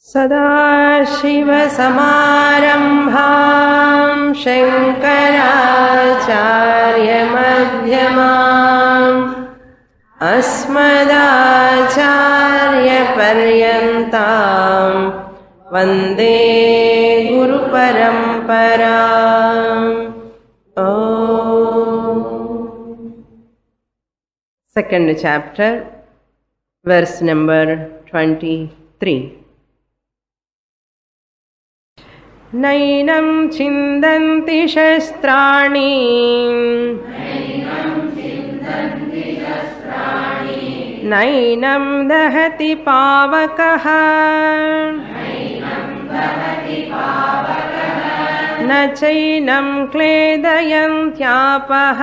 सदाशिवसमारम्भां शङ्कराचार्यमध्यमाम् अस्मदाचार्यपर्यन्तां वन्दे गुरुपरम्पराम्. Second chapter, verse number 23. नैनं छिन्दन्ति शस्त्राणि नैनं दहति पावकः न चैनं क्लेदयन्त्यापः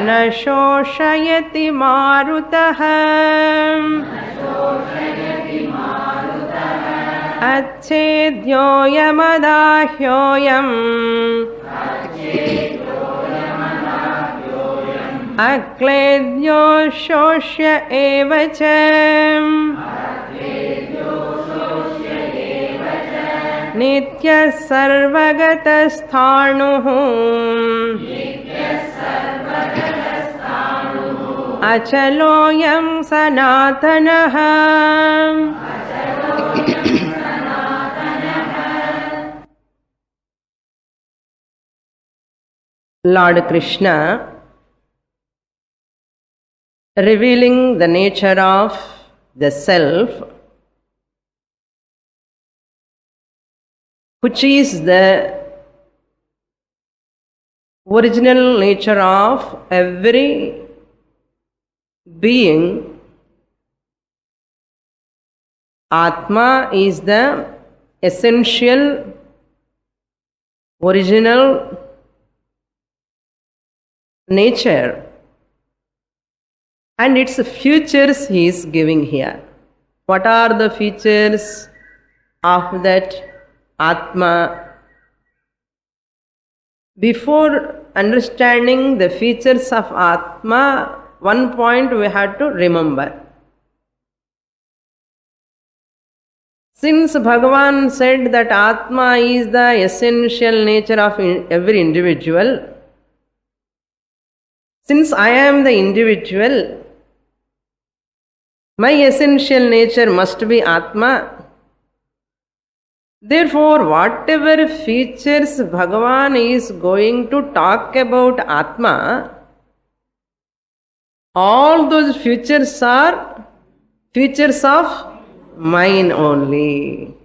न शोषयति मारुतः अच्छेद्योऽयमदाह्योऽयम् अक्लेद्यो शोष्य एव च नित्यः सर्वगतस्थाणुः अचलोऽयं सनातनः. Lord Krishna, revealing the nature of the self, which is the original nature of every being. Atma is the essential, original nature, and its features he is giving here. What are the features of that Atma? Before understanding the features of Atma, one point we have to remember. Since Bhagavan said that Atma is the essential nature of every individual, since I am the individual, my essential nature must be Atma. Therefore, whatever features Bhagavan is going to talk about Atma, all those features are features of mine only.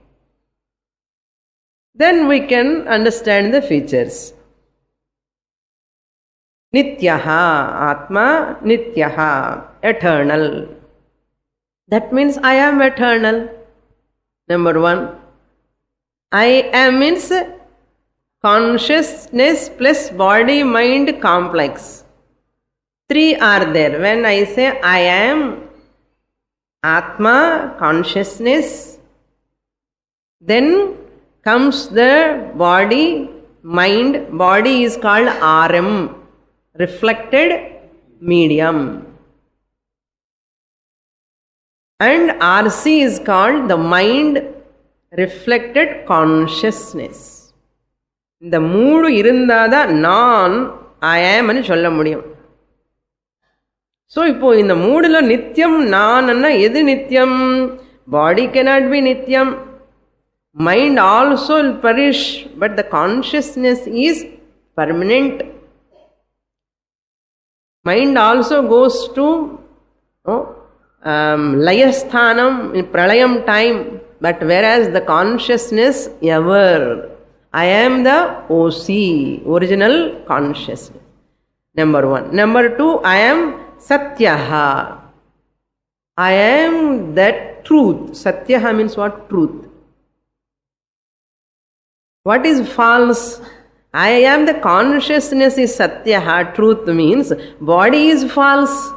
Then we can understand the features. Nityaha, Atma, Nityaha, eternal. That means I am eternal. Number one. I am means consciousness plus body mind complex. Three are there. When I say I am, Atma, consciousness, then comes the body, mind. Body is called RM, reflected medium. And RC is called the mind, reflected consciousness. The mood irundada non I am anu solla mudiyum. So ipo in the mood lo nityam nan anna edu nityam? Body cannot be nityam. Mind also will perish, but the consciousness is permanent. Mind also goes to layasthanam in pralayam time, but whereas the consciousness ever. I am the OC, original consciousness. Number one. Number two, I am Satyaha. I am that truth. Satyaha means what? Truth. What is false? I am the consciousness is Satyaha. Truth means body is false.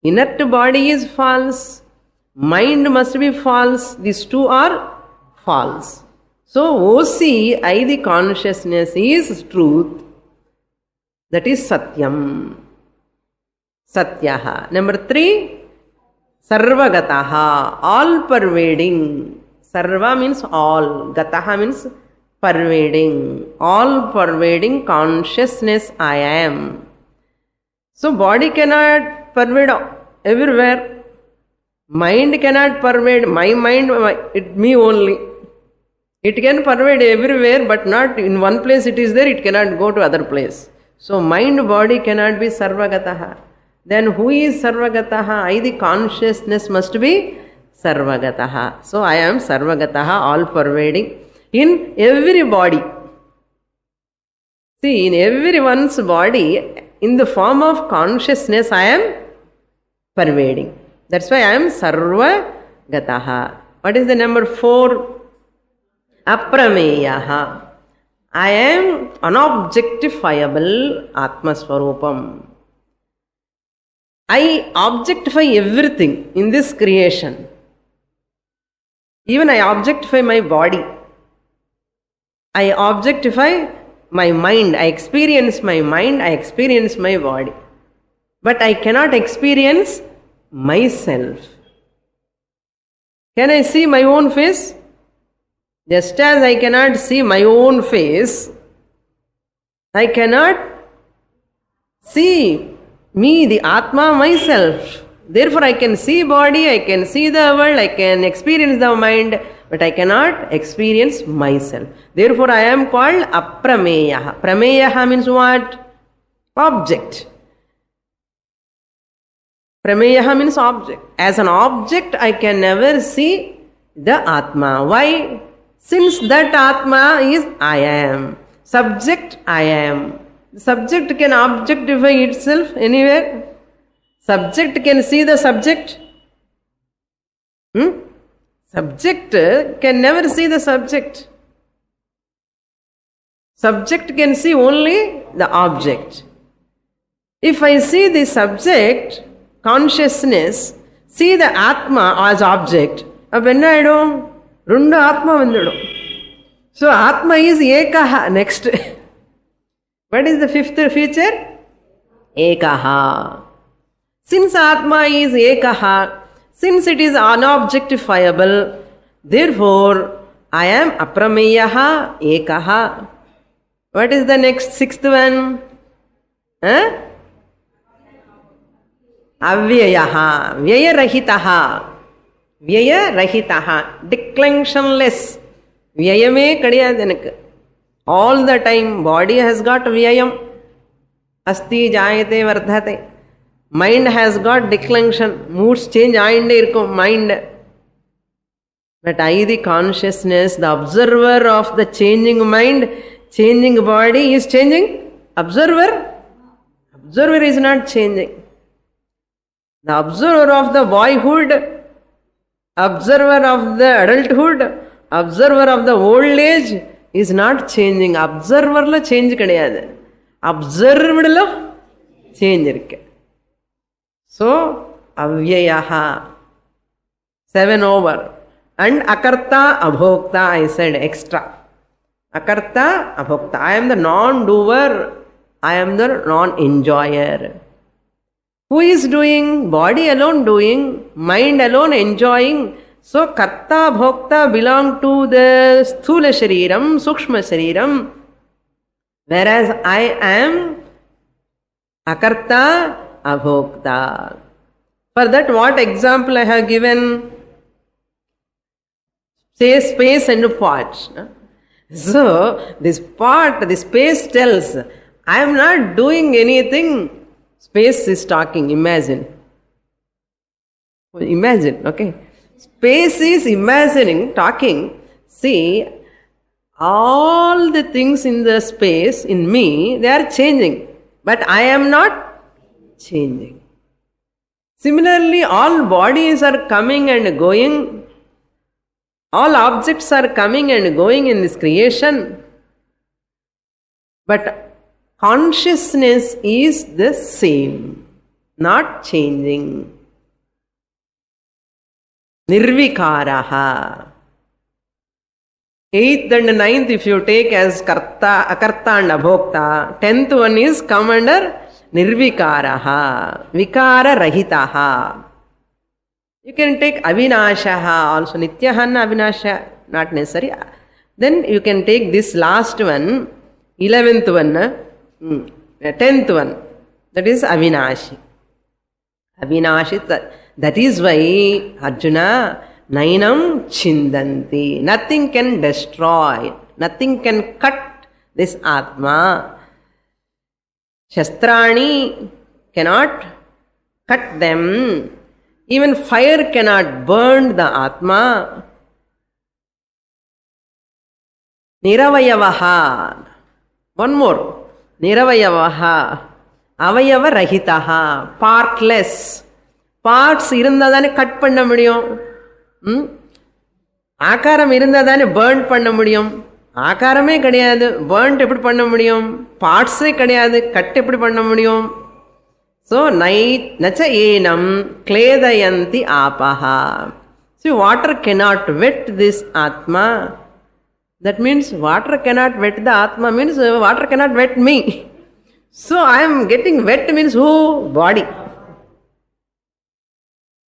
Inert body is false. Mind must be false. These two are false. So OC, I the consciousness is truth. That is Satyam. Satyaha. Number 3, Sarvagataha, all pervading. Sarva means all, Gataha means pervading, all pervading consciousness I am. So body cannot pervade everywhere. Mind cannot pervade my mind, me only. It can pervade everywhere, but not in one place it is there, it cannot go to other place. So mind body cannot be Sarvagataha. Then who is Sarvagataha? I, the consciousness, must be Sarvagataha. So I am Sarvagataha, all pervading in every body. See, in everyone's body, in the form of consciousness, I am pervading. That's why I am Sarvagataha. What is the number 4? Aprameyaha. I am unobjectifiable Atmaswarupam. I objectify everything in this creation. Even I objectify my body. I objectify my mind. I experience my mind. I experience my body. But I cannot experience myself. Can I see my own face? Just as I cannot see my own face, I cannot see me, the Atma, myself. Therefore, I can see body, I can see the world, I can experience the mind, but I cannot experience myself. Therefore, I am called Aprameyaha. Prameyaha means what? Object. Prameyaha means object. As an object, I can never see the Atma. Why? Since that Atma is I am. Subject, I am. Subject can objectify itself anywhere. Subject can see the subject. Subject can never see the subject. Subject can see only the object. If I see the subject, consciousness, see the Atma as object, then I don't. Runda Atma vandidum. So Atma is Ekaha. Next. What is the 5th feature? Ekaha. Since Atma is Ekaha, since it is unobjectifiable, therefore I am Aprameyaha Ekaha. What is the next 6th one? Avyayaha. Vyayarahitaha. Vyayarahitaha. Declensionless. Vyayame kadiyadu enakku. All the time body has got vyayam. Asti jayate vardhate. Mind has got declension. Moods change aayinde irukkum mind. But I, the consciousness, the observer of the changing mind, changing body, is changing observer. Observer is not changing. The observer of the boyhood, observer of the adulthood, observer of the old age is not changing. Observer lo change kadiyadu. Observed lo change irukku. So, avyayaha. 7 over. And akarta abhokta, I said extra. Akarta abhokta. I am the non-doer. I am the non-enjoyer. Who is doing? Body alone doing, mind alone enjoying. So, karta bhokta belong to the sthula shariram, sukshma shariram. Whereas I am akarta abhokta. For that, what example I have given? Say space and part. So, this part, the space tells, I am not doing anything. Space is talking, imagine. Imagine, okay. Space is imagining, talking. See, all the things in the space, in me, they are changing. But I am not changing. Similarly, all bodies are coming and going. All objects are coming and going in this creation. But consciousness is the same, not changing. Nirvikaraha. 8th and 9th if you take as karta, akarta and abhokta, 10th one is come under nirvikaraha, vikara-rahitaha. You can take avinashaha also, nityaha and avinasha, not necessary. Then you can take this last one, 11th one, 10th one, that is avinashi. Avinashi, that is why Arjuna, nainam chindanti. Nothing can destroy, nothing can cut this Atma. Shastrani cannot cut them. Even fire cannot burn the Atma. Niravayavaha. One more. Niravayavaha. Avayava rahitaha. Partless. Parts irundadane cut panna mudiyum. Akaram irundadane burn panna mudiyum. Akarame kadiyadu. Burnt eppadi panna mudiyum. Parts kadiyadu. Cut eppadi panna mudiyum. So, nacha enam kledayanti apaha. See, water cannot wet this Atma. That means water cannot wet the Atma, means water cannot wet me. So, I am getting wet means who? Body.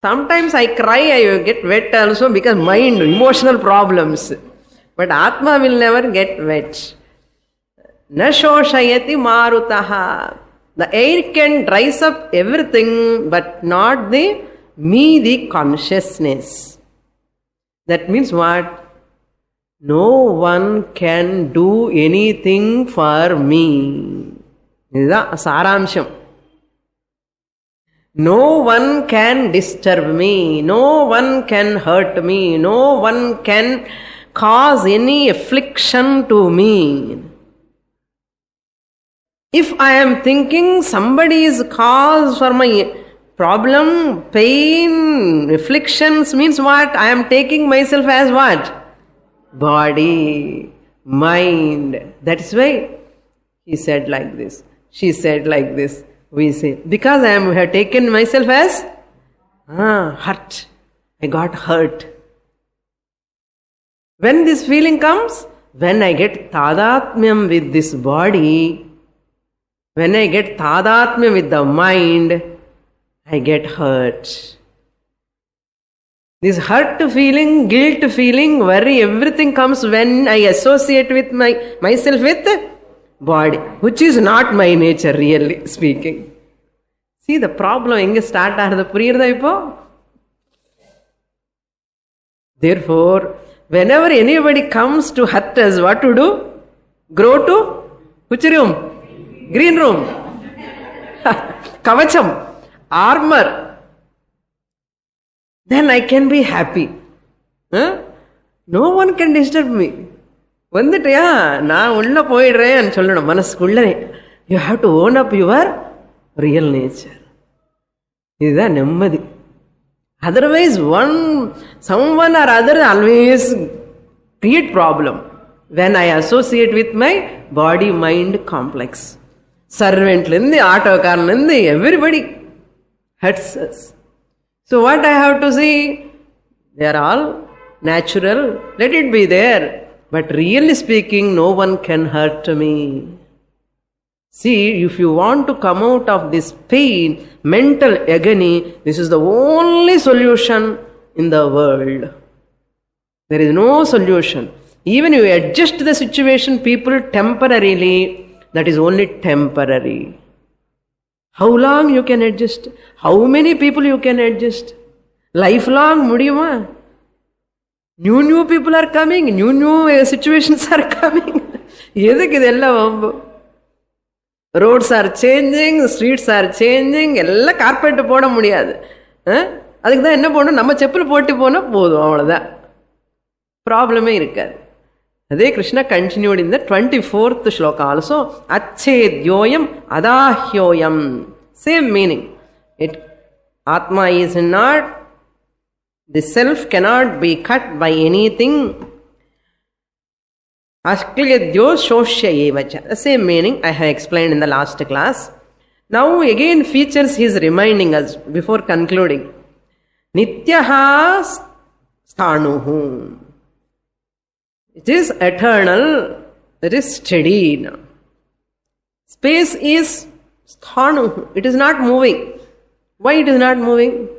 Sometimes I cry, I get wet also because mind, emotional problems. But Atma will never get wet. Na shoshayati marutaha. The air can dries up everything, but not the consciousness. That means what? No one can do anything for me. This is the Saramsham. No one can disturb me. No one can hurt me. No one can cause any affliction to me. If I am thinking somebody is cause for my problem, pain, afflictions, means what? I am taking myself as what? Body, mind. That is why he said like this. She said like this. We say, because I have taken myself as hurt. I got hurt. When this feeling comes, when I get tadatmyam with this body, when I get tadatmya with the mind, I get hurt. This hurt feeling, guilt feeling, worry, everything comes when I associate with myself with body, which is not my nature, really speaking. See the problem, inge start aagudhu puriyudha ipo? Therefore, whenever anybody comes to hurt us, what to do? Go to which room? Green room. Kavacham. Armor. Then I can be happy. No one can disturb me. வந்துட்டியா நான் உள்ள போயிடுறேன் சொல்லணும் மனசுக்குள்ளே. You have to own up your real nature. இதுதான் நிம்மதி. Otherwise someone or other always create problem when I associate with my body mind complex. Servant lindi, auto car lindi, everybody hurts us. So what I have to see? They are all natural. Let it be there. But really speaking, no one can hurt me. See, if you want to come out of this pain, mental agony, this is the only solution in the world. There is no solution. Even you adjust the situation, people temporarily, that is only temporary. How long you can adjust? How many people you can adjust? Lifelong mudiyuma? New people are coming, new situations are coming. Edhukku idella vambu? Roads are changing, streets are changing, ella carpet poda mudiyadu. Adukku da enna ponum, நம்ம செப்பல் போட்டு போனா போதும், அவ்வளவுதான். ப்ராப்ளமே இருக்காது. Adhe Krishna continued in the 24th shloka also. Achedyoyam adahyoyam. Same meaning. Atma is not, the self cannot be cut by anything. Ashklyadyo shoshya evacha. The same meaning I have explained in the last class. Now again features he is reminding us before concluding. Nityaha sthanuhu. It is eternal, it is steady now. Space is Sthanu. It is not moving. Why it is not moving?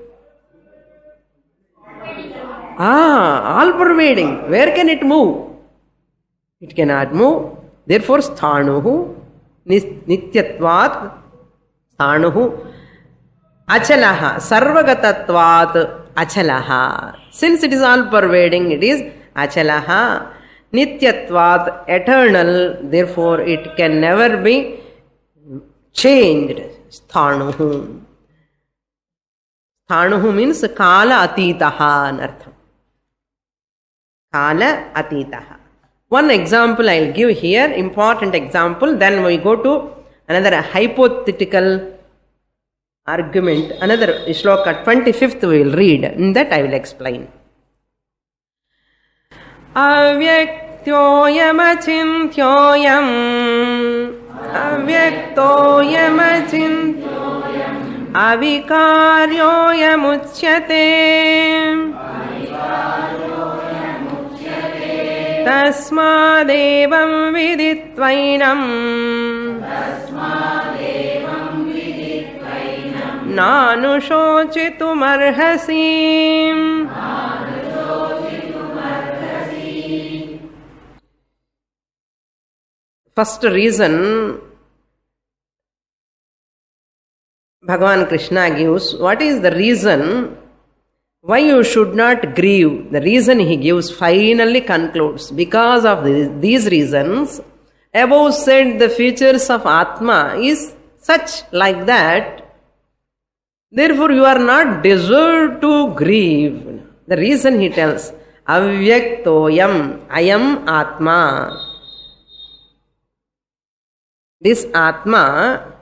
All pervading. Where can it move? It cannot move. Therefore, sthanuhu, nityatvat, sthanuhu, achalaha, sarvagatatvat, achalaha. Since it is all pervading, it is achalaha, nityatvat, eternal, therefore it can never be changed. Sthanuhu. Sthanuhu means kala atitaha anartham. Kala atitaha. One example I will give here, important example, then we go to another hypothetical argument, another shloka, 25th we will read, in that I will explain. Avyaktoyam achintyoyam avyaktoyam achintyoyam avikaryoyam uchyate tasmadevam viditvainam nanushocitumarhasi. First reason Bhagavan Krishna gives, what is the reason why you should not grieve? The reason he gives finally concludes, because of these reasons, above said the features of Atma is such like that, therefore you are not deserved to grieve. The reason he tells, avyaktoyam, I am Atma. This Atma,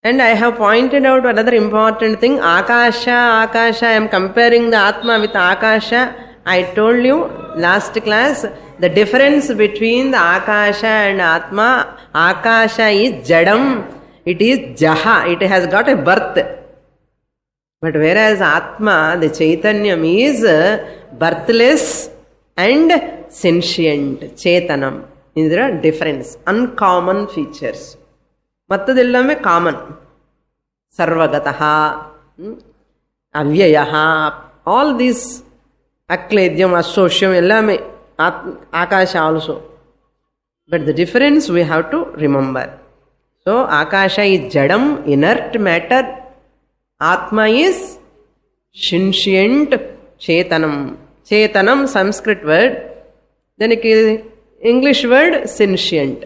and I have pointed out another important thing, Akasha, Akasha, I am comparing the Atma with Akasha. I told you last class, the difference between the Akasha and Atma, Akasha is Jadam, it is Jaha, it has got a birth. But whereas Atma, the Chaitanyam is birthless and sentient, Chaitanam. There are difference, uncommon features. Mattadellame common. Sarvagataha, avyayaha, all these akledyam, associam, ellame, Akasha also. But the difference we have to remember. So, Akasha is Jadam, inert matter. Atma is sentient, Chetanam. Chetanam, Sanskrit word. Then English word, sentient.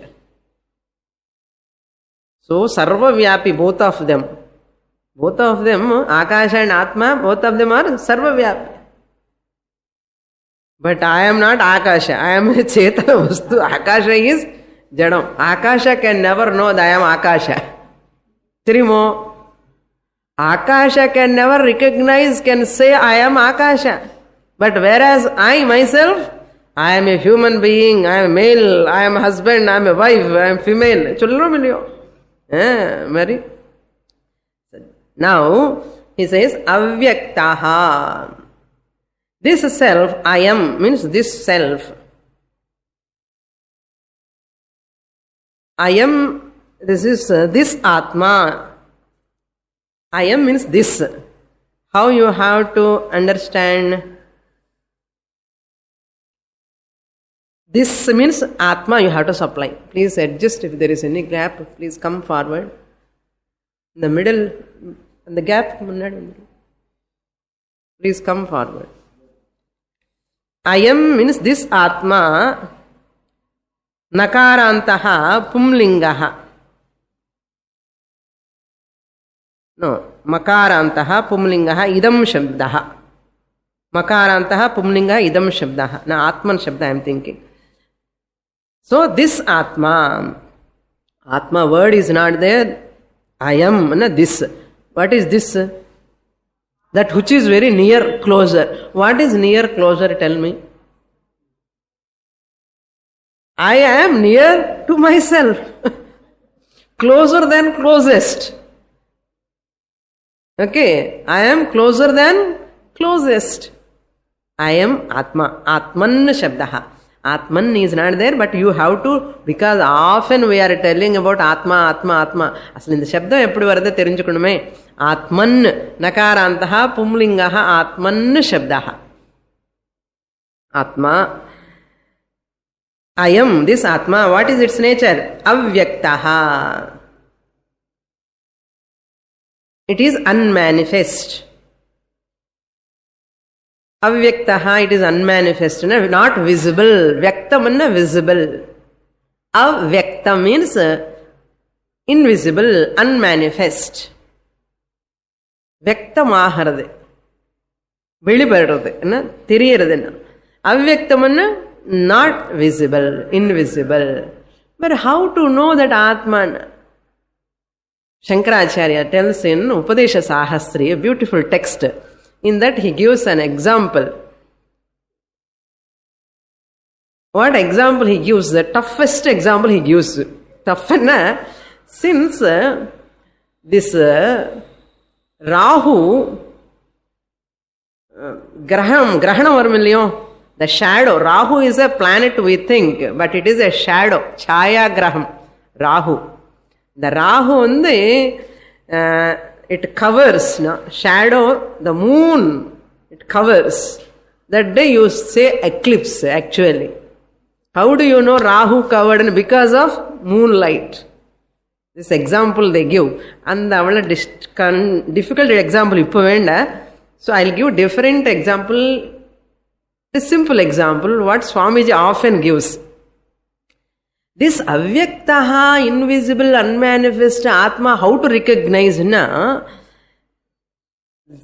So, Sarva Vyapi, both of them. Both of them, Akasha and Atma, both of them are Sarva Vyapi. But I am not Akasha, I am a Chetana Vastu. Akasha is Jadam. Akasha can never know that I am Akasha. Trimo. Akasha can never recognize, can say I am Akasha. But whereas I myself, I am a human being, I am male, I am a husband, I am a wife, I am female. Chulro milyo. Mary. Now, he says, avyaktaha. This self, I am, means this self. I am, this is this Atma. I am means this. How you have to understand? This means Atma you have to supply. Please adjust if there is any gap. Please come forward. In the middle, in the gap, please come forward. I am means this Atma. Nakarantaha pumlingaha. No, makarantaha pumlingaha idam shabdaha. Makarantaha pumlingaha idam shabdaha. Now Atman shabda I am thinking. So this Atma, Atma word is not there. I am, no, this. What is this? That which is very near, closer. What is near, closer? Tell me. I am near to myself. Closer than closest. Okay. I am closer than closest. I am Atma. Atman Shabdaha. Atman is not there, but you have to, because often we are telling about Atma, Atma, Atma. అసలు ఇంత శబ్దం ఎప్పుడు వరదో తెలించుకున్నమే. ఆత్మన్ నకారాంతః పుంలింగః ఆత్మన్ శబ్దః. ఆత్మ అయం, this ఆత్మ, what is its nature? అవ్యక్తః. It is unmanifest. అవ్యక్తః, it is unmanifest, not visible. వ్యక్తం అన్న విజిబుల్. అవ్యక్తం మీన్స్ ఇన్విజిబుల్, అన్మానిఫెస్ట్. వ్యక్తమాகிறது, வெளிப்படுறது, என்ன தெரியறதுன்னா. அவ்யக்தம்னா not visible, invisible. But how to know that Atman? Shankaracharya tells in Upadesha Sahasri, a beautiful text. In that he gives an example. What example he gives? The toughest example he gives. Tough na, since this Rahu Grahana varmilliyo, the shadow. Rahu is a planet we think, but it is a shadow. Chaya Graham, Rahu. The Rahu it covers, no? Shadow, the moon, it covers. That day you say eclipse actually. How do you know Rahu covered? Because of moonlight. This example they give. And the difficult example ipo venda. So I'll give different example. A simple example, what Swamiji often gives. This avyaktaha, invisible, unmanifest Atma, how to recognize? Na?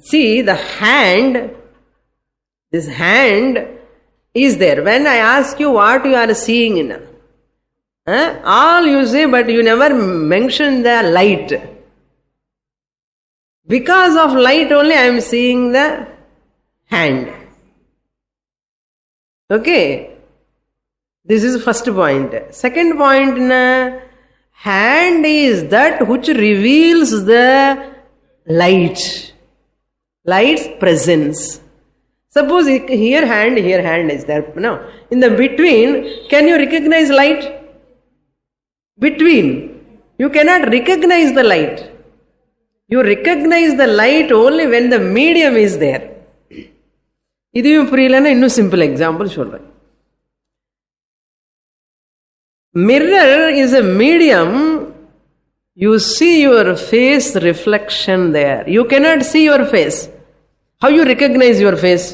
See, the hand, this hand is there. When I ask you what you are seeing, all you say, but you never mention the light. Because of light only I am seeing the hand. Okay, this is first point. Second point, hand is that which reveals the light's presence. Suppose here hand is there. Now, in the between, can you recognize light? Between, you cannot recognize the light. You recognize the light only when the medium is there. இதையும் புரியலன்னா இன்னும் simple example சொல்றேன். Mirror is a medium. You see your face reflection there. You cannot see your face. How you recognize your face?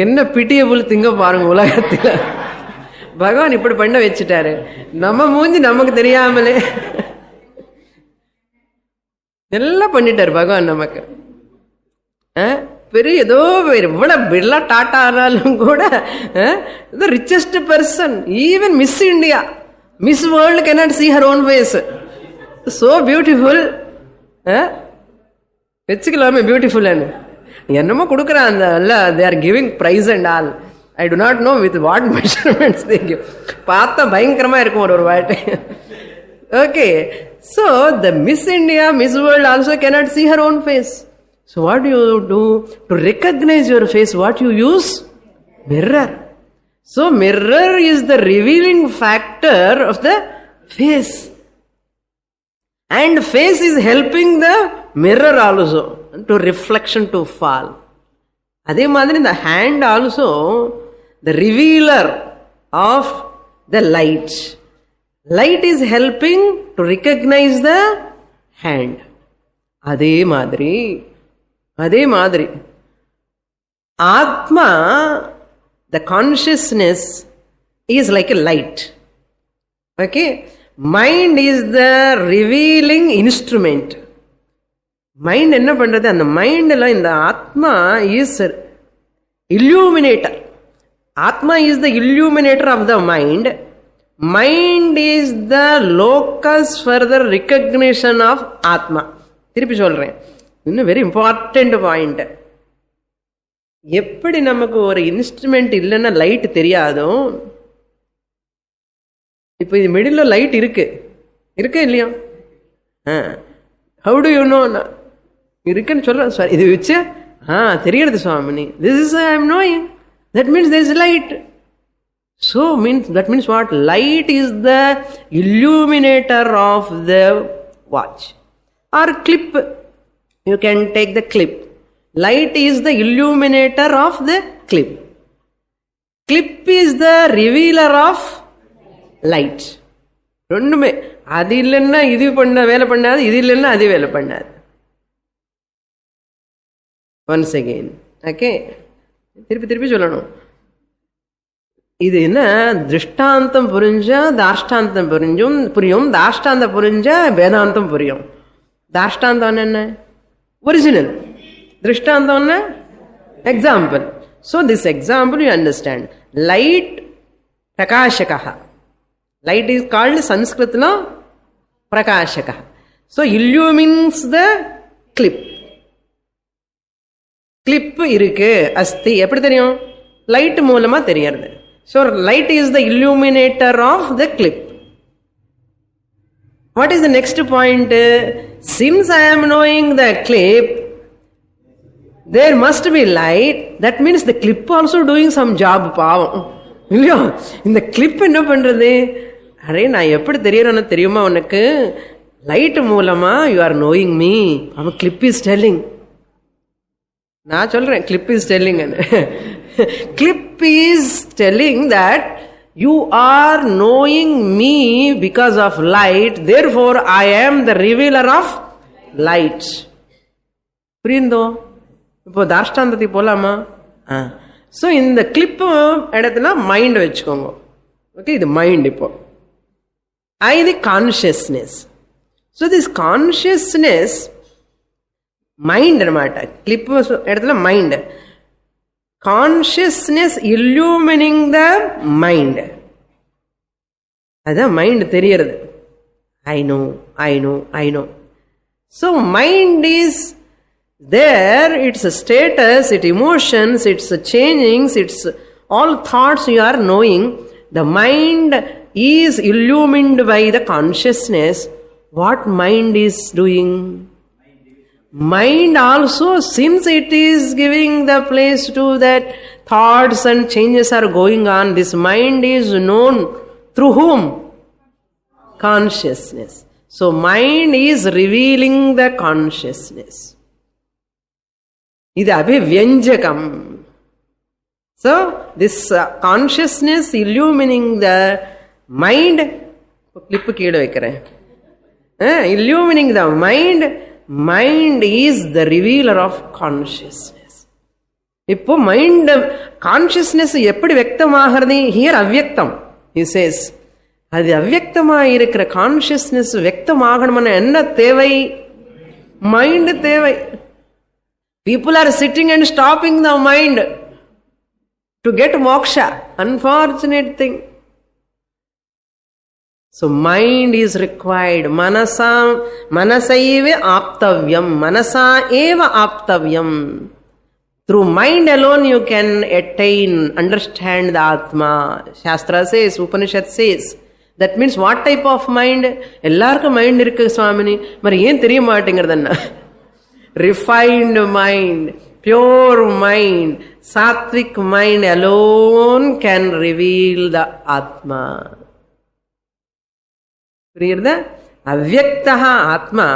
என்ன பிட்டியபுல் திங்க பாருங்க உலகத்தில். பகவான் இப்படி பண்ண வச்சுட்டாரு. நம்ம மூஞ்சி நமக்கு தெரியாமலே எல்லாம் பண்ணிட்டாரு பகவான் நமக்கு. பெரிய ஏதோ இவ்வளவு பிர்லா டாட்டா ஆனாலும் கூட the richest person, even Miss India, Miss World cannot see her own face. So beautiful. வச்சுக்கலாமே பியூட்டிஃபுல் என்னமோ கொடுக்குறான் அந்த அல்ல, they are giving prize and all. I do not know with what measurements they give. பார்த்தா பயங்கரமா இருக்கும் ஒரு வாட்டி. Okay, so the Miss India, Miss World also cannot see her own face. So what do you do to recognize your face? What you use? Mirror. So mirror is the revealing factor of the face. And face is helping the mirror also to reflection to fall. அதே மாதிரி the hand also the revealer of the light. Light is helping to recognize the hand. அதே மாதிரி Atma, the consciousness is like a light. Okay, mind is the revealing instrument. Mind என்ன பண்றது? அந்த மைண்ட்ல இந்த ஆத்மா is illuminator. Atma is the illuminator of the mind. Mind is the locus for the recognition of Atma. திருப்பி சொல்றேன், இன்னும் very important point. எப்படி நமக்கு ஒரு இன்ஸ்ட்ருமெண்ட் இல்லைன்னா லைட் தெரியாதோ, இப்போ இது மிடில் லைட் இருக்கு இல்லையா? How do you know? இருக்குன்னு சொல்றேன் சார், இது வச்சு தெரியுது சுவாமினி, this is I am knowing. That means there is light. So that means what? Light is the illuminator of the watch. Or clip. You can take the clip. Light is the illuminator of the clip. Clip is the revealer of light. ரெண்டுமே அது இல்லைன்னா இது வேலை பண்ணாது, இது இல்லைன்னா அது வேலை பண்ணாது. Once again. ஓகே, திருப்பி சொல்லணும். இது என்ன, திருஷ்டாந்தம் புரிஞ்சா தாஷ்டாந்தம் புரியும், தாஷ்டாந்தம் புரிஞ்சா வேதாந்தம் புரியும். தாஷ்டாந்தம் என்ன? ஒரிஜினல். திருஷ்டாந்தம் example. So this example you understand. Light prakashakaha. Light is called Sanskritla prakashakaha. So illumines the clip. Clip irukku asti eppadi theriyum? Light moolama theriyarudhu. So light is the illuminator of the clip. What is the next point? Since I am knowing the clip, there must be light. That means the clip also doing some job. பாவம் இல்லையா? இந்த clip என்ன பண்றது? Array நான் எப்படி தெரியறேன்னு தெரியுமா உனக்கு? Light மூலமா யூ ஆர் நோயிங் மீ. அவன் கிளிப் இஸ் டெல்லிங். நான் சொல்றேன் clip is telling. Clip is telling that you are knowing me because of light, therefore I am the revealer of light. புரியுதோ? இப்போ தாஷ்டாந்தத்துக்கு போலாமா? ஸோ இந்த கிளிப்பு இடத்துல mind வச்சுக்கோங்க. Okay, இது மைண்ட். இப்போ இது consciousness. So this consciousness mind அన్నమాట. கிளிப்பு இடத்துல mind. Consciousness illumining the mind. அதுதான் மைண்ட் தெரியறது. I know. So mind is there, its status, its emotions, its changings, its all thoughts you are knowing. The mind is illumined by the consciousness. What mind is doing? Mind also, since it is giving the place to that thoughts and changes are going on, this mind is known through whom? Consciousness. So mind is revealing the consciousness. இது அபிவ்யஞ்சகம். So this consciousness illumining the mind. Clip கீழே வைக்கிறேன். Illumining the mind is the revealer of consciousness. இப்போ mind consciousness எப்படி வியக்தமாகிறது? Here அவ்யக்தம் he says. அது அவ்யக்தமா இருக்கிற consciousness வியக்தமாகணும்னு என்ன தேவை? மைண்ட் தேவை. People are sitting and stopping the mind to get moksha. Unfortunate thing. So mind is required. Manasaiva aptavyam. Manasa eva aptavyam. Through mind alone you can attain, understand the Atma. Shastra says, Upanishad says. That means what type of mind? Ellarku mind irukku Swamini. Mari yen theriya maatengradana. Refined mind, pure mind, sattvic mind alone can reveal the Atma. Priyarda? Avyaktaha Atma,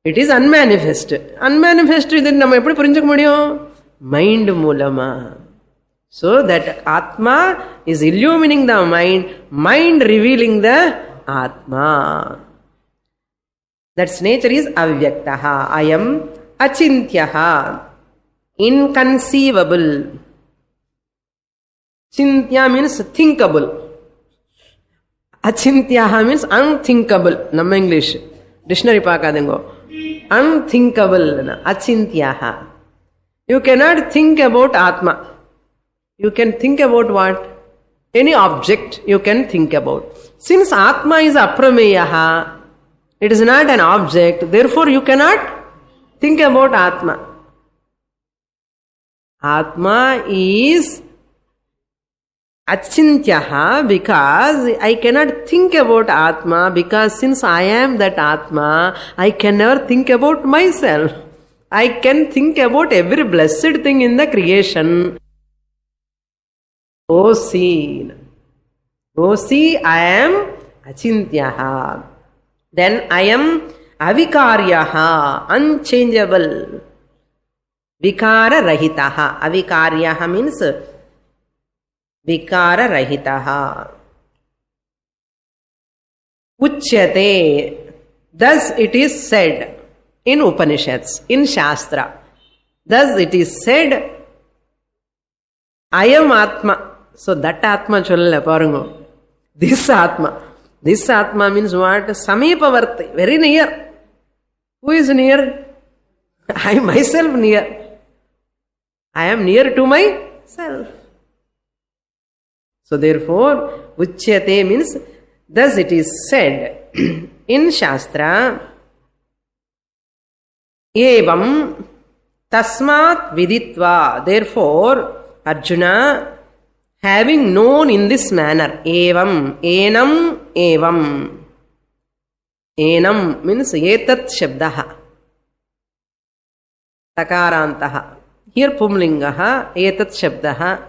it is unmanifest. Unmanifest idhu nama eppadi purinjukka mudiyum? Mind moolama. So that Atma is illumining the mind revealing the Atma. That's nature is avyaktaha. I am achintyaha, inconceivable. Chintya means thinkable. Achintyaha means unthinkable. Nama English dictionary paakadingo. Unthinkable. Achintyaha. You cannot think about Atma. You can think about what? Any object you can think about. Since Atma is aprameyaha, it is not an object, therefore you cannot think about Atma. Atma is achintyaha because I cannot think about Atma, because since I am that Atma, I can never think about myself. I can think about every blessed thing in the creation. O see. O see, I am achintyaha. Then I am avikaryaha, unchangeable. Vikara rahitaha. Avikaryaha means vikara rahitaha. Uchyate. Thus it is said in Upanishads, in Shastra. Thus it is said, I am Atma. So that Atma cholla parungo. This Atma. This Atma means what? Samipavarti. Very near. Who is near? I myself near. I am near to myself. So therefore, Uchyate means, thus it is said in Shastra, Evam tasmat viditva. Therefore, Arjuna, having known in this manner, evam, enam, evam. Enam means etat shabdaha. Takarantaha. Here pumlingaha, etat shabdaha.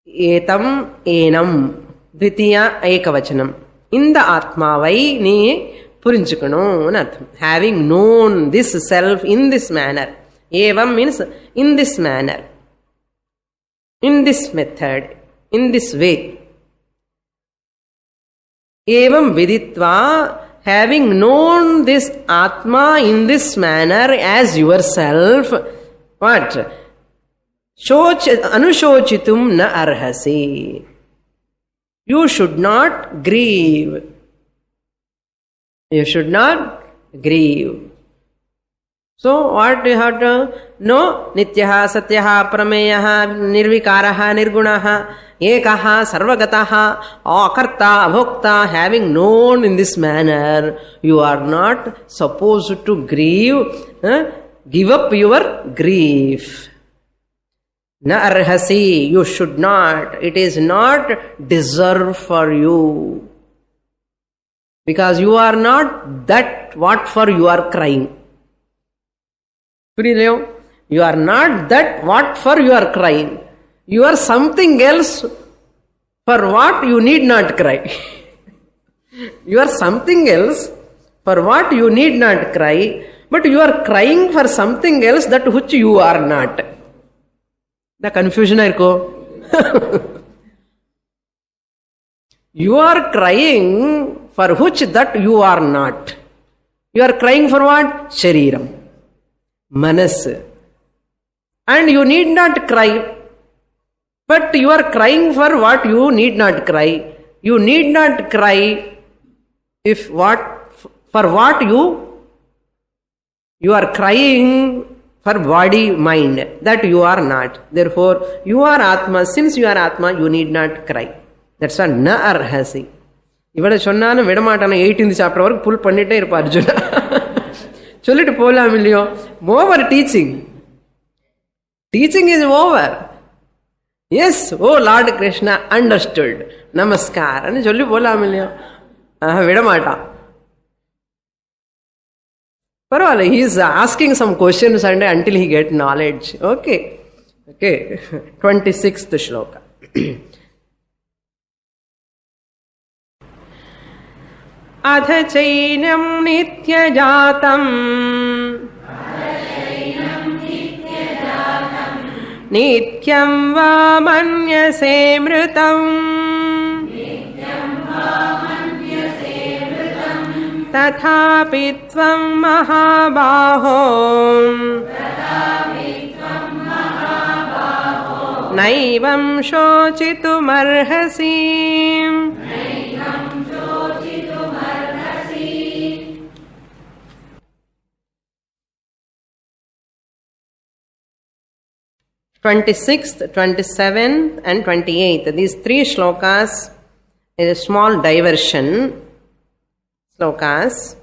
Etam, enam. Dvitiya ekavachanam. In the Atmavai ni purinchukanu anartham. Having known this self in this manner. Evam means in this manner. In this method. In this way. Evam viditva, having known this Atma in this manner as yourself, what? Anushochitum na arhasi. You should not grieve. You should not grieve. So what you have to know? Nityaha, Satyaha, Prameyaha, Nirvikaraha, Nirgunaha, Ekaha, Sarvagataha, Akarta, Abhokta. Having known in this manner, you are not supposed to grieve. Give up your grief. Na arhasi, you should not. It is not deserved for you. Because you are not that what for you are crying. You are not that what for you are crying. You are something else for what you need not cry. You are something else for what you need not cry, but you are crying for something else that which you are not. The confusion irko. You are crying for which that you are not. You are crying for what? Shariram. Manas. And you need not cry. But you are crying for what you need not cry. You need not cry if what for what you are crying for body, mind. That you are not. Therefore, you are Atma. Since you are Atma, you need not cry. That's a na arhasi. Ivada sonnana vidamaatana 18th chapter varaku pull pannite irpa Arjuna. Sollitu polam illiyo. Over teaching. Teaching is over. Yes, oh Lord Krishna understood. Namaskar. Ani solli polam illiyo. Vidamaata. Parvala, he is asking some questions and until he get knowledge. Okay. 26th shloka. अथ चैनं नित्यजातं नित्यं वा मन्यसे मृतम् तथापि त्वं महाबाहो नैवं शोचितुमर्हसि. Twenty-sixth, 27th and 28th. These three shlokas is a small diversion. Slokas.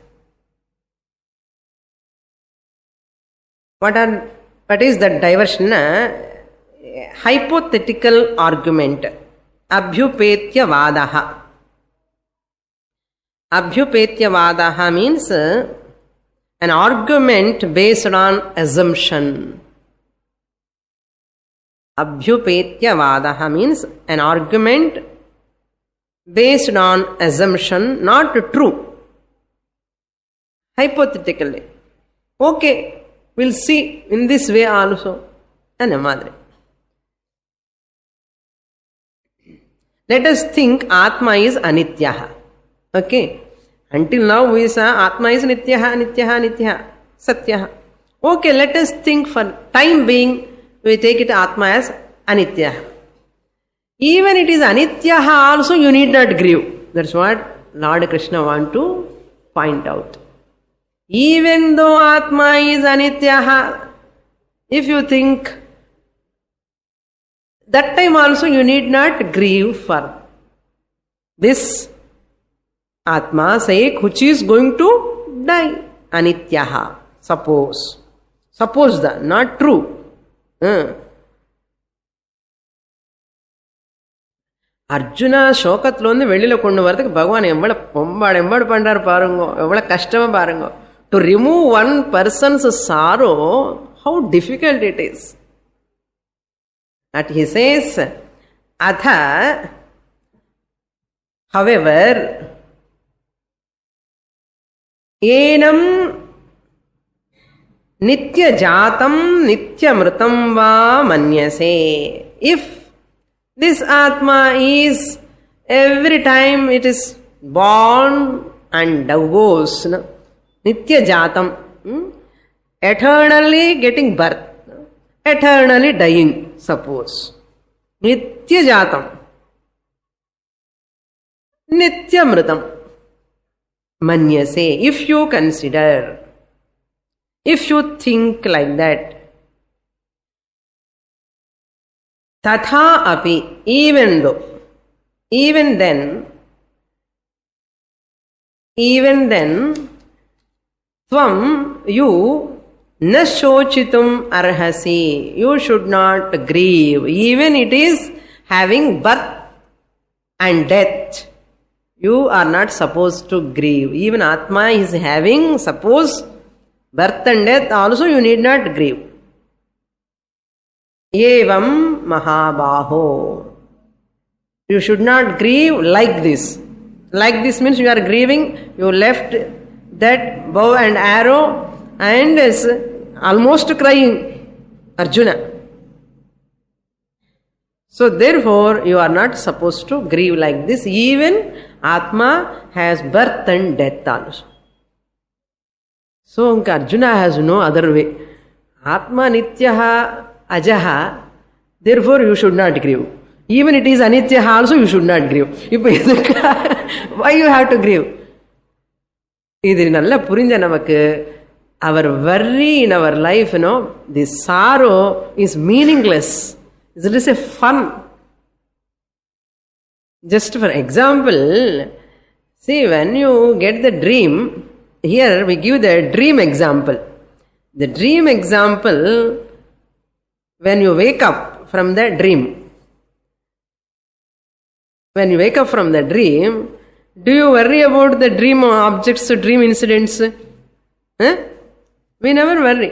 What is that diversion? Hypothetical argument. Abhyupetya vadaha. Abhyupetya vadaha means an argument based on assumption. Abhyupetyavadaha means an argument based on assumption, not true. Hypothetically. Okay, we'll see in this way also. And madre. Let us think Atma is Anityaha. Okay. Until now we saw Atma is Nityaha, Nityaha, Nityaha, Satyaha. Okay, let us think for time being, we take it Atma as Anityaha. Even it is Anityaha also, you need not grieve. That's what Lord Krishna want to point out. Even though Atma is Anityaha, if you think, that time also you need not grieve for this Atma sake which is going to die. Anityaha. Suppose that, not true. Arjuna சோகத்திலிருந்து வெளியில கொண்டு வரதுக்கு பகவான் எவ்வளவு பண்றாரு பாருங்க, எவ்வளவு கஷ்டமா பாருங்க. To remove one persons sorrow, how difficult it is. That he says, Atha, however, enam nitya jatam nitya mritam va manyase. If this Atma is every time it is born and goes, nitya jatam, eternally getting birth, eternally dying, suppose. Nitya jatam, nitya mritam, manyase. If you consider, if you think like that, tatha api, even though, even then, tvam, you, na shochitum arhasi, you should not grieve. Even it is having birth and death, you are not supposed to grieve. Even Atma is having, suppose, birth and death also, you need not grieve. Evam mahabaho. You should not grieve like this. Like this means you are grieving, you left that bow and arrow and is almost crying, Arjuna. So therefore you are not supposed to grieve like this. Even Atma has birth and death also. So Arjuna has no other way. Atma nityaha ajaha, therefore you should not grieve. Even it is anityaha also, you should not grieve. Why you have to grieve? இது நல்லா புரிஞ்ச நமக்கு, our worry in our life, this sorrow is meaningless. It is a fun. Just for example, see, when you get the dream, here we give the dream example. The dream example, when you wake up from the dream, when you wake up from the dream, do you worry about the dream objects, dream incidents? We never worry.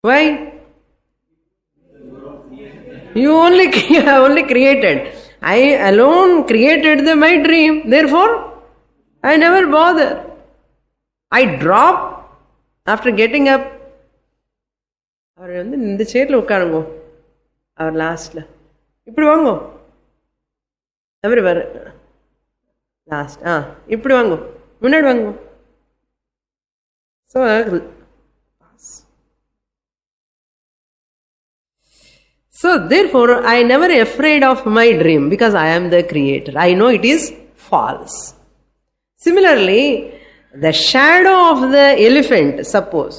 Why? You only created. I alone created my dream. Therefore, I never bother. I drop after getting up. அவர் இந்த சேர்ல உட்காருங்கோ, அவர் லாஸ்ட்ல இப்படி வாங்கோ, அவர் வர last இப்படி வாங்கோ, முன்னாடி வாங்கோ. So therefore I never afraid of my dream because I am the creator. I know it is false. Similarly, the shadow of the elephant, suppose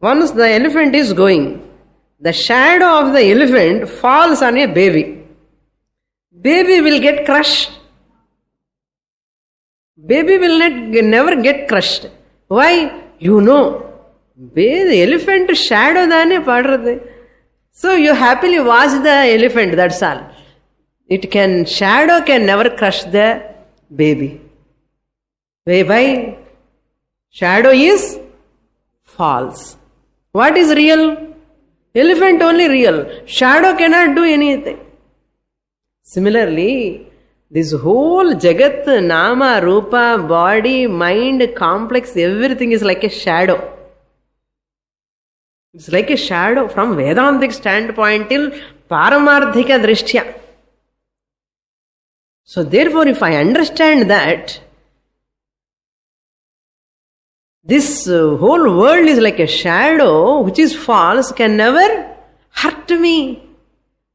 once the elephant is going, the shadow of the elephant falls on a baby. Baby will get crushed. Baby will never get crushed. Why? You know, the elephant shadow dane padrathu. So you happily watch the elephant, that's all. Shadow can never crush the baby. Why? Shadow is false. What is real? Elephant only real. Shadow cannot do anything. Similarly, this whole Jagat, Nama, Rupa, body, mind, complex, everything is like a shadow. It's like a shadow from Vedantic standpoint till Paramarthika Drishtya. So therefore, if I understand that this whole world is like a shadow which is false, can never hurt me.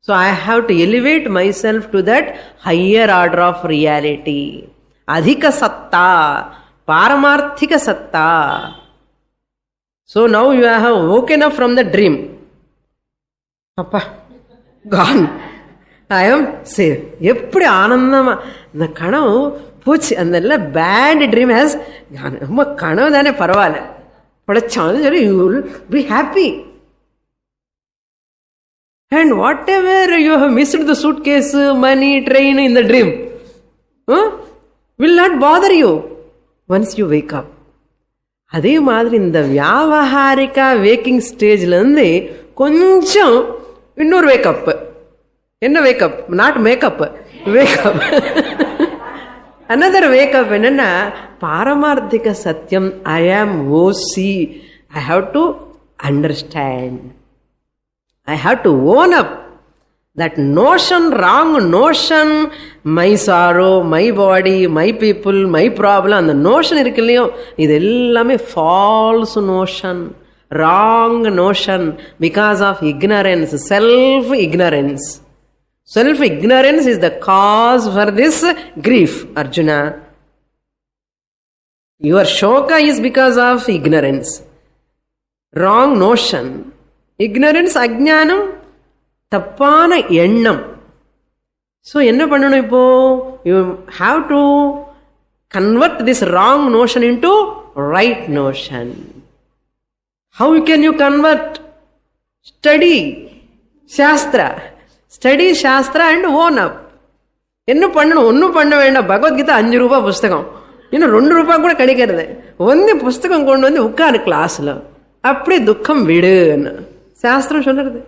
So I have to elevate myself to that higher order of reality. Adhika satta, Paramarthika satta. So now you have woken up from the dream. Appa, gone. I am safe. Eppadi aanandama. The kanavu puch andella bad dream has gone. Amma kanavu thane paravaala. Padachanu seri you will be happy. And whatever you have missed, the suitcase, money, train in the dream, will not bother you once you wake up. அதே மாதிரி இந்த வியாவகாரிகா waking ஸ்டேஜ்லேருந்து கொஞ்சம் இன்னொரு wake up. என்ன wake up? Not makeup, wake up. Another wake up என்னன்னா, பாரமார்த்திக சத்தியம். I am OC. I have to understand. I have to own up that notion, wrong notion, my sorrow, my body, my people, my problem. அந்த notion இருக்கு இல்லையோ, இது எல்லாமே false notion, wrong notion, because of ignorance, self-ignorance. Self-ignorance is the cause for this grief, Arjuna. Your shoka is because of ignorance, wrong notion. Ignorance, அஜ்ஞானம், தப்பான எண்ணம். So என்ன பண்ணணும் இப்போ? You have to convert this wrong notion into right notion. How can you convert? Study shastra, study shastra and own up. என்ன பண்ணணும்? ஒன்றும் பண்ண வேண்டாம். பகவத்கீதா 5 ரூபாய் புஸ்தகம், இன்னும் 2 ரூபாய் கூட கிடைக்கிறது. வந்து புஸ்தகம் கொண்டு வந்து உட்காரு கிளாஸ்ல, அப்படி துக்கம் விடுன்னு சாஸ்திரம் சொல்றது.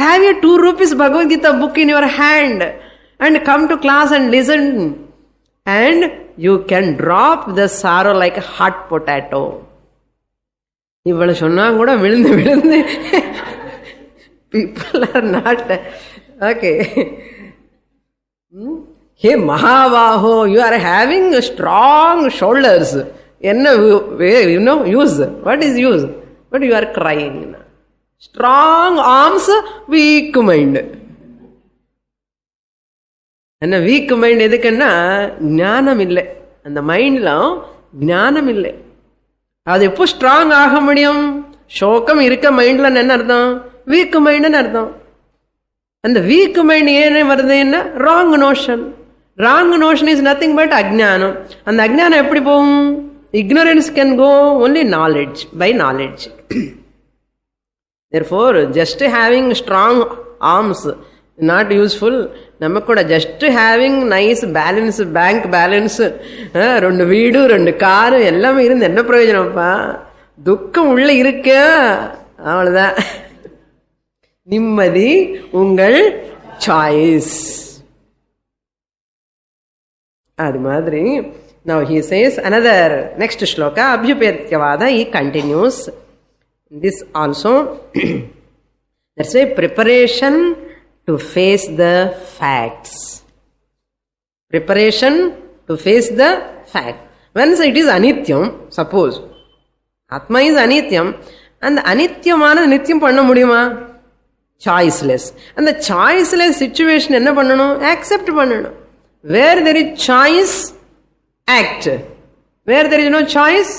Have your 2 rupees Bhagavad Gita book in your hand and come to class and listen, and you can drop the sorrow like a hot potato. இவ்வளவு சொன்னா கூட விழுந்து விழுந்து people are not okay. Hey Mahavaho, you are having strong shoulders. என்ன use? What is use? But you are crying. Strong arms, weak mind. என்ன week mind எதுக்குன்னா, ஞானம் இல்லை. அந்த மைண்ட்ல ஞானம் இல்லை. அது எப்போ ஸ்ட்ராங் ஆக முடியும்? சோகம் இருக்க மைண்ட்ல என்ன அர்த்தம்? வீக் மைண்ட்னு அர்த்தம். அந்த வீக் மைண்ட் ஏன் வருதுன்னா, wrong notion. Wrong notion is nothing but அஜ்ஞானம். அந்த அஜ்ஞானம் எப்படி போகும்? Ignorance can go only knowledge, by knowledge. Therefore, just having strong arms not useful. நமக்கூட just having nice balance, bank balance, 2 வீடு 2 காரு எல்லாமே இருந்து என்ன பிரயோஜனம்ப்பா? துக்கம் உள்ள இருக்க, அவ்வளவுதான். நிம்மதி உங்கள் சாய்ஸ். அது மாதிரி now he says another next shloka, abhyupatyavada. He continues this also. That's why preparation to face the facts. Preparation to face the fact. Once it is anityam, suppose atma is anityam, and anityamana nityam panna mudiyuma? Choiceless. And the choiceless situation enna pannanum? Accept pannanum. Where there is choice, act. Where there is no choice,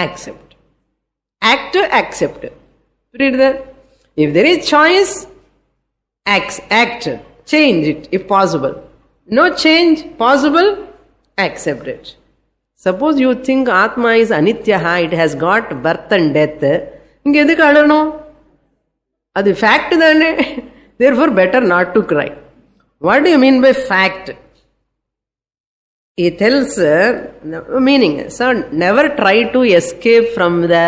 accept. Act, accept. Read that. If there is choice, act. Change it if possible. No change possible, accept it. Suppose you think Atma is Anityaha, it has got birth and death. Inge edhukku alanum? Adu fact thane. Therefore better not to cry. What do you mean by fact? He tells meaning. So never try to escape from the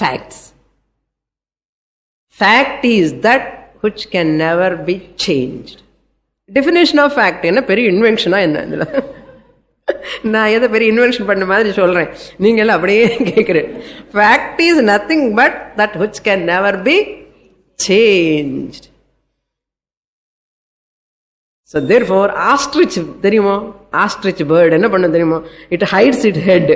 facts. Fact is that which can never be changed. Definition of fact என்ன பெரிய இன்வென்ஷனா என்ன இதுல? நான் ஏதோ பெரிய invention பண்ண மாதிரி சொல்றேன், நீங்க எல்லாம் அப்படியே கேட்கிறேன். Fact is nothing but that which can never be changed. So therefore ostrich தெரியுமோ, ostrich bird என்ன பண்ண தெரியுமோ, it hides its head.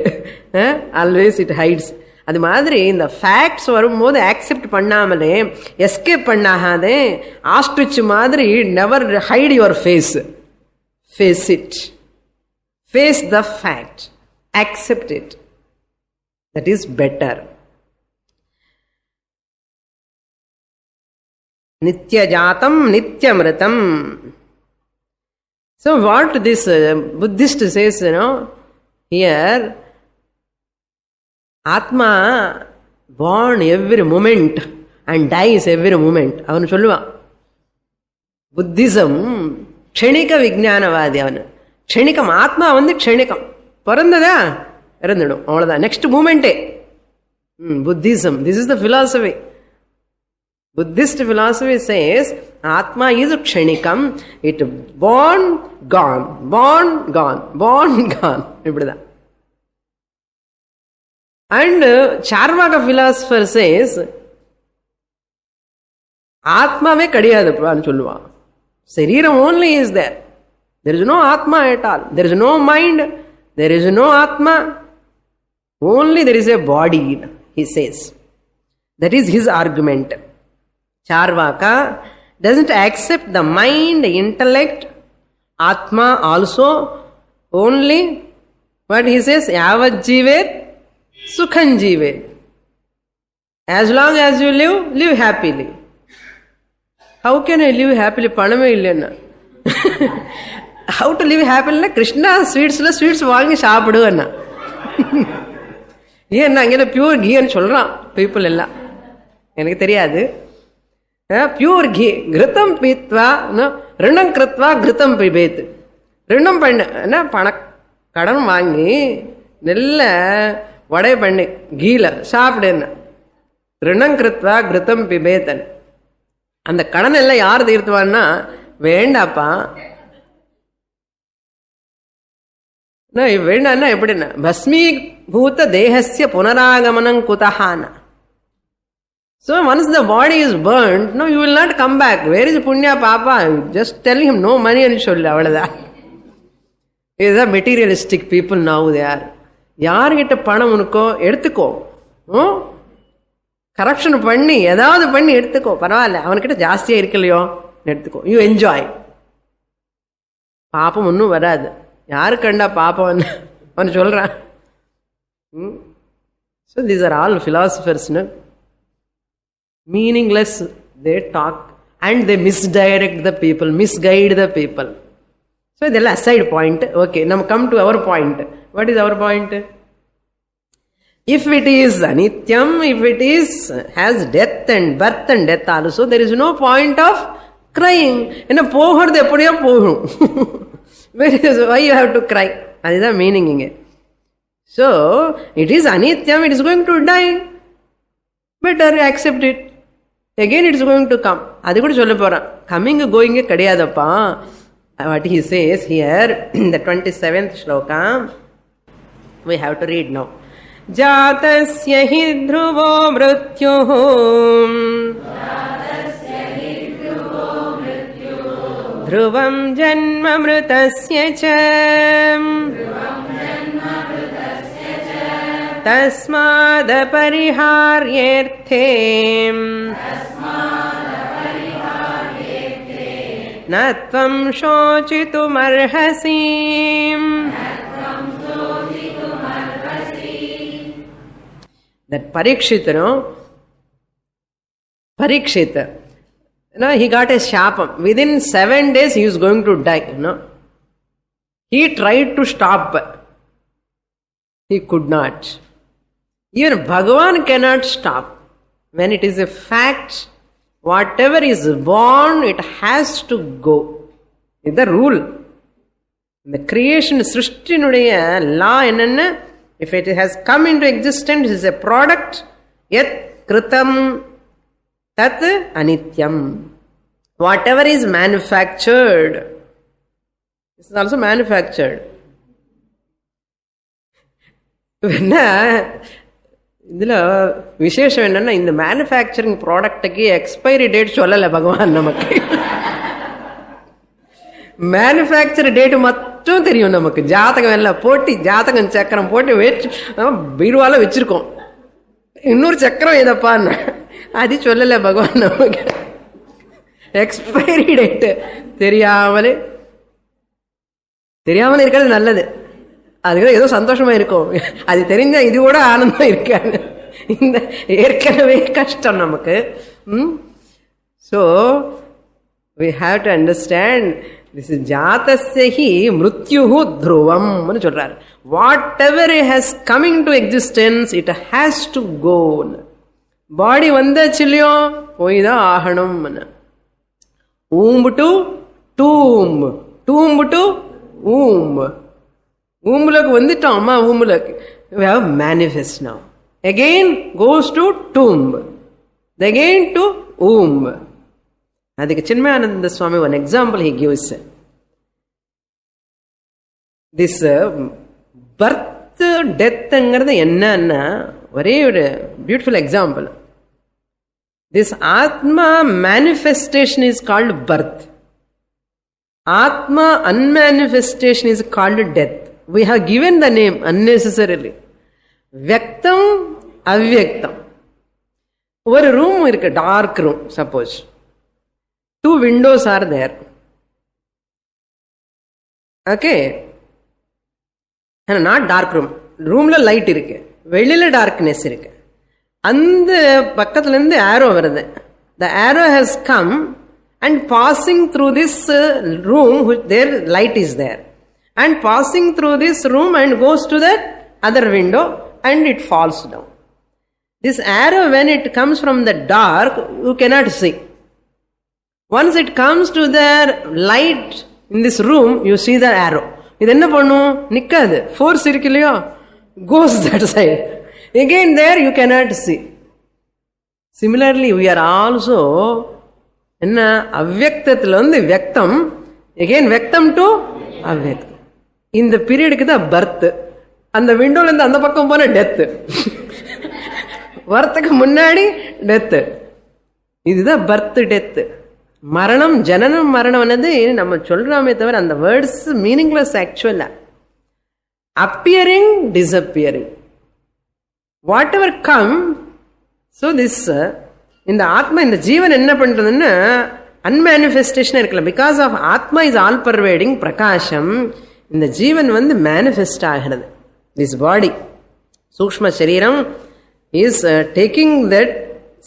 Always it hides. அது மாதிரி இந்த ஃபேக்ட்ஸ் வரும்போது ஆக்செப்ட் பண்ணாமலே எஸ்கேப் பண்ணாதே, ஆஸ்ட்ரிச் மாதிரி never hide your face. Face it, face the fact, accept it. That is better. Nityajatam nityamritam. So what this Buddhist says, here, Atma born every moment and dies every moment. அவனு சொல்லுவான். Buddhism க்ஷணிக விஞ்ஞானவாதி. அவனு க்ஷணிகம், ஆத்மா க்ஷணிகம், பிறந்ததா இறந்துடும், அவ்வளவுதான், நெக்ஸ்ட் மூமெண்டே. Buddhism, this is the philosophy. Buddhist philosophy says Atma is kshanikam, it born, gone, born, gone, born, gone. இப்படிதான். And Charvaka philosopher says ஆத்மாவே கிடையாதுன்னு சொல்லுவான். சரீரம் only is there. There is no Atma at all. There is no mind. There is no Atma. Only there is a body, he says. That is his argument. Charvaka doesn't accept the mind, intellect, Atma also. Only what he says, yavat jivet sukhan jivet. As long as you live, live happily. How can I live happily? Paname illena. How to live happily? Krishna sweets la sweets vaangi saapadu anna. ஏன்னா அங்கே pure கீன்னு சொல்றான் people எல்லாம், எனக்கு தெரியாது. Pure key கிருத்தம் பீத்வா ரிணம் கிருத்வா கிருத்தம் பிபேத். ரிணம் பண்ணு என்ன, கடன் வாங்கி நெல்ல வடை பண்ணி கீல சாப்பிடுன்னு. ரிணம் கிருத்வா கிருத்தம் பிபேத்தன். அந்த கடன் எல்லாம் யார் தீர்த்துவான்னா, வேண்டாப்பா வேண்டான்னா எப்படின்னா, பஸ்மீபூத தேகஸ்ய புனராகமனம் குதஹான. So once the body is burnt, no, you will not come back. Where is Punya Papa? Just tell him no money and சொல்லு, அவ்வளவுதான். These are materialistic people now they are. யார்கிட்ட பணம் உனக்கோ எடுத்துக்கோ, கரப்ஷன் பண்ணி ஏதாவது பண்ணி எடுத்துக்கோ, பரவாயில்ல, அவன்கிட்ட ஜாஸ்தியா இருக்கலையோ எடுத்துக்கோ, யூ என்ஜாய். பாப்பம் ஒன்றும் வராது. யாரு கண்டா பாப்பம் அவன் சொல்றான். So these are all philosophers, no? Meaningless they talk and they misdirect the people, misguide the people. So they'll aside point. Okay, now come to our point. What is our point? If it is anityam, if it is has death and birth and death also, there is no point of crying. என்ன போகிறது எப்படியோ போகும். Why you have to cry? அதுதான் meaning இங்க. So it is anityam, it is going to die. Better accept it. Again it is going to come. அது கூட சொல்ல போறான். Coming going கிடையாதப்பா. What he says here in the 27th shloka, we have to read now. Jatasya hi dhruvo mrityuh dhruvam janma mritasya cha tasmad pariharyarthe na tvam shocitum-arhasi. That Parikshita, he got a shapam. Within 7 days he is going to die. He tried to stop. He could not. Even Bhagavan cannot stop. When it is a fact, whatever is born, it has to go. It's the rule. The creation, Srishtinuடைய law என்னன்னா, if it has come into existence, it is a product. Yet kritam தத் அனித்யம். Whatever is manufactured is also manufactured. என்ன இதுல விசேஷம் என்னன்னா, இந்த manufacturing ப்ராடக்டுக்கு expiry date சொல்லலை பகவான் நமக்கு. மேனுஃபேக்சர் டேட் மட்டும் தெரியும் நமக்கு. ஜாதகம் எல்லாம் போட்டு, ஜாதகம் சக்கரம் போட்டு வச்சு பீருவால வச்சிருக்கோம். இன்னொரு சக்கரம் எதப்பான்னு அது சொல்லலை பகவான் நமக்கு. எக்ஸ்பைரி டேட்டு தெரியாமலே இருக்கிறது நல்லது. அதுக்கு ஏதோ சந்தோஷமா இருக்கும். அது தெரிஞ்சா இது கூட ஆனந்தம் இருக்காது. இந்த ஏற்கனவே கஷ்டம் நமக்கு. So we have to understand this is ஜாதஸ்யஹி மிருத்யுஹு த்ருவம்னு சொல்றாரு. whatever has coming to existence it has to go. பாடி வந்தாச்சு இல்லையோ, போய் தான் ஆகணும். ஊம்பு டு டூம்பு, டூம்பு டு ஊம்பு. ஊம்புலக்கு வந்துட்டோம். அம்மா ஊம்புலக்கு we have manifest now. Again goes to tomb, again to womb. அதுக்கு சின்மயானந்த சுவாமி one example he gives. This birth deathங்கிறது என்னன்னா ஒரே ஒரு beautiful example. This Atma manifestation is called birth. Atma unmanifestation is called death. We have given the name unnecessarily. Vyaktam, avyaktam. ஒரு room இருக்கு, dark room. Suppose 2 windows are there. Okay, not dark room. ரூம்ல light இருக்கு, வெளியில darkness இருக்கு. அந்த பக்கத்துல இருந்து ஆரோ வருது. The arrow has come and passing through this room, their light is there, and passing through this room and goes to the other window and it falls down. This arrow, when it comes from the dark, you cannot see. Once it comes to the light in this room, you see the arrow. இது என்ன பண்ணும்? நிக்காது. Force இருக்கு இல்லையோ, goes that side. Again there you cannot see. Similarly we are also என்ன, அவ்யக்தத்துல வந்து வியக்தம், again வியக்தம் to அவ்யக்தம். இந்த பீரியடுக்கு தான் பர்த். அந்த விண்டோல இருந்து அந்த பக்கம் போன டெத். வரத்துக்கு முன்னாடி டெத். இதுதான் பர்த் டெத். மரணம், ஜனனம் மரணம் நம்ம சொல்றோமே தவிர அந்த words meaningless. Actually appearing, disappearing, whatever come. So this இந்த ஆத்மா, இந்த ஜீவன் என்ன பண்றதுன்னா அன்மேனிஃபெஸ்டேஷன் இருக்குல்ல. பிகாஸ் ஆஃப் ஆத்மா இஸ் ஆல் பர்வேடிங் பிரகாசம். இந்த ஜீவன் வந்து மேனிஃபெஸ்ட் ஆகிறது. திஸ் பாடி, சூக்ஷ்ம சரீரம் இஸ் டேக்கிங் தட்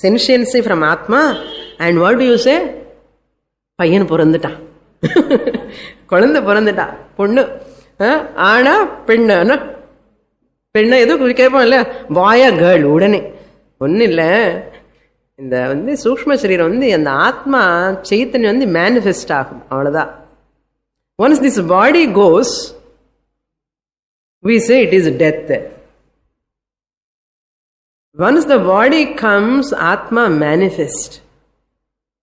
சென்சியன்சி ஃப்ரம் ஆத்மா. And what to you say? பையன் பிறந்துட்டான், குழந்தை பிறந்துட்டா, பொண்ணு ஆனா பெண்ணா, பெண்ணை எதுவும் கேட்போம் இல்ல, பாயா கேர்ள். உடனே ஒன்றும் இல்லை, இந்த வந்து சூக்ஷ்ம சரீரம் வந்து அந்த ஆத்மா சைத்தன்யம் வந்து மேனிஃபெஸ்ட் ஆகும், அவ்வளோதான். Once this body goes, we say it is death. Once the body comes, Atma manifest.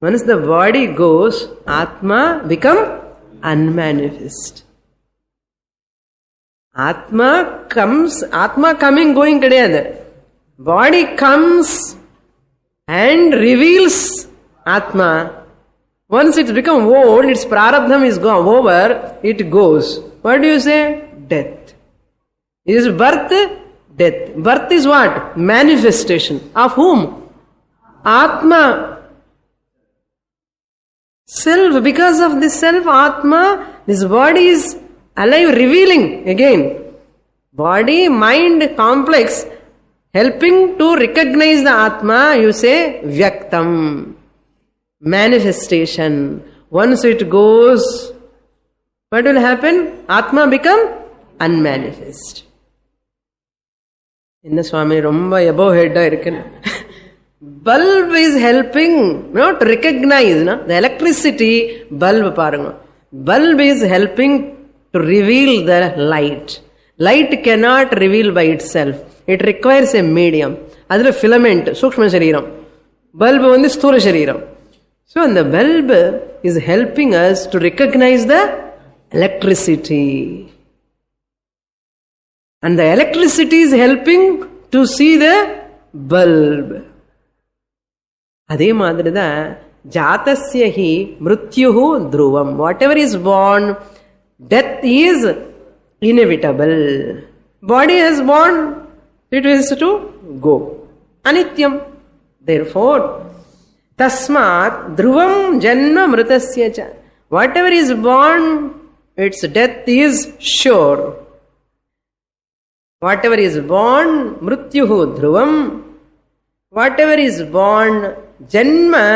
Once the body goes, Atma become unmanifest. Atma comes, Atma coming going கிடையாது. Body comes and reveals Atma. Once it's become old, its prarabdham is gone over, it goes. What do you say? Death. It is birth, death. Birth is what? Manifestation. Of whom? Atma. Self. Because of this self, Atma, this body is alive, revealing again. Body, mind, complex, helping to recognize the Atma, you say Vyaktam. Manifestation. Once it goes, what will happen? Atma become unmanifest. என்ன சுவாமி ரொம்ப எபோ ஹெட்டா இருக்குன்னு. Bulb is helping not to recognize, no? The electricity bulb பாருங்க. Bulb is helping to reveal the light. Light cannot reveal by itself. It requires a medium. அதுல filament, சூக்ஷ்ம சரீரம். Bulb வந்து ஸ்தூல சரீரம். ஸோ அந்த bulb is helping us to recognise the electricity. And the electricity is helping to see the bulb. அதே மாதிரி தான் ஜாதஸ்ய he மிருத்யுஹு த்ருவம். Whatever is born, death is inevitable. Body has born, it is to go. Anityam. Therefore, tasmat dhruvam janma mritasya cha. Whatever is born, its death is sure. Whatever is born, mrityuhu dhruvam. Whatever is born, janma,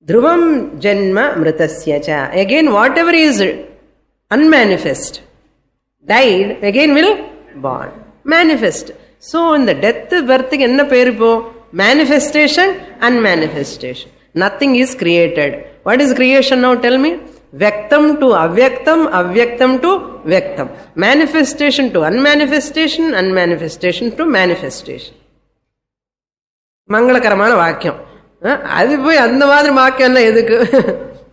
dhruvam janma mritasya cha. Again, whatever is unmanifest, died, again will born. Manifest. So, in the death, birth, enna peru po? Manifestation, unmanifestation. Nothing is created. What is creation now? Tell me. Vyaktam to avyaktam, avyaktam to vyaktam. Manifestation to unmanifestation, unmanifestation to manifestation. மங்களகரமான வாக்கியம். அது போய் அந்த மாதிரி வாக்கியம் எதுக்கு?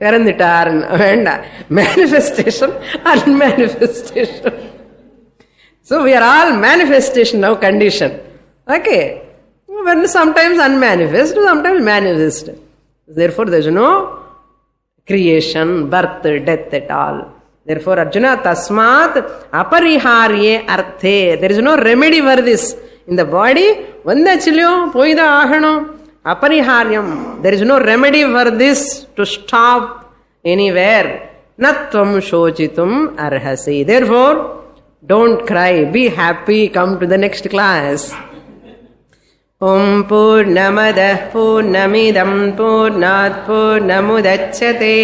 இறந்துட்டாருன்னு வேண்டாம். Manifestation, அன்மேனிஃபெஸ்டேஷன். So we are all manifestation now condition. Okay. When sometimes unmanifest, sometimes manifest. Therefore there is no creation, birth, death at all. Therefore Arjuna, tasmat apariharye arthe. There is no remedy for this. In the body, vandachilyo poida ahanam. Apariharyam. There is no remedy for this to stop anywhere. Natvam shochitum arhasi. Therefore, don't cry. Be happy. Come to the next class. Om Purnamadah Purnamidam Purnat Purnamudachyate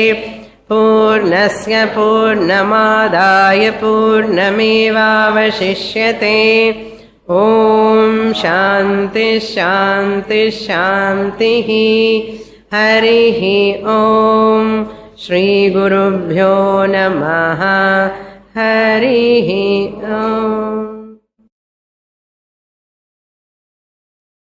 Purnasya Purnamadaya Purnamevavashishyate. Om Shanti Shanti Shanti. Harihi Om. Shri Gurubhyo Namaha. Harihi Om.